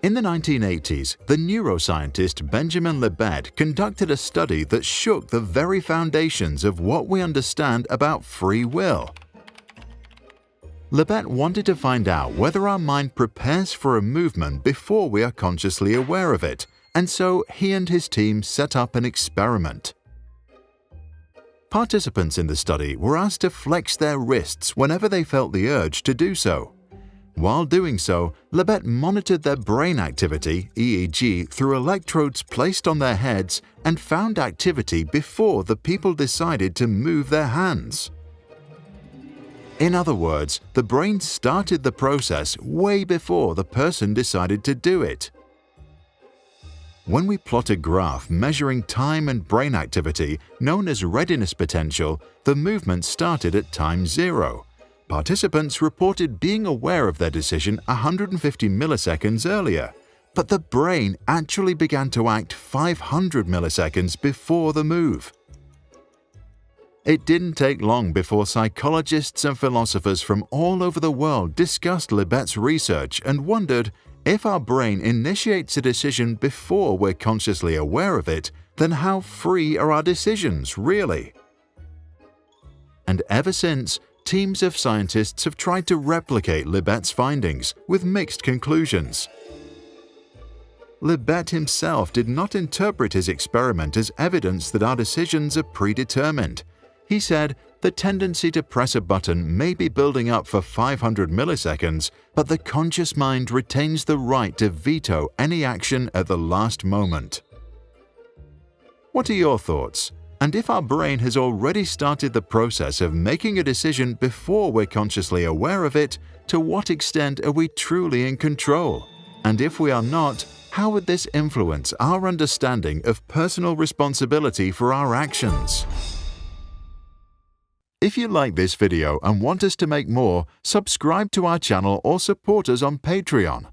In the 1980s, the neuroscientist Benjamin Libet conducted a study that shook the very foundations of what we understand about free will. Libet wanted to find out whether our mind prepares for a movement before we are consciously aware of it, and so he and his team set up an experiment. Participants in the study were asked to flex their wrists whenever they felt the urge to do so. While doing so, Libet monitored their brain activity, EEG, through electrodes placed on their heads and found activity before the people decided to move their hands. In other words, the brain started the process way before the person decided to do it. When we plot a graph measuring time and brain activity, known as readiness potential, the movement started at time 0. Participants reported being aware of their decision 150 milliseconds earlier, but the brain actually began to act 500 milliseconds before the move. It didn't take long before psychologists and philosophers from all over the world discussed Libet's research and wondered, if our brain initiates a decision before we're consciously aware of it, then how free are our decisions, really? And ever since, teams of scientists have tried to replicate Libet's findings, with mixed conclusions. Libet himself did not interpret his experiment as evidence that our decisions are predetermined. He said, the tendency to press a button may be building up for 500 milliseconds, but the conscious mind retains the right to veto any action at the last moment. What are your thoughts? And if our brain has already started the process of making a decision before we're consciously aware of it, to what extent are we truly in control? And if we are not, how would this influence our understanding of personal responsibility for our actions? If you like this video and want us to make more, subscribe to our channel or support us on Patreon.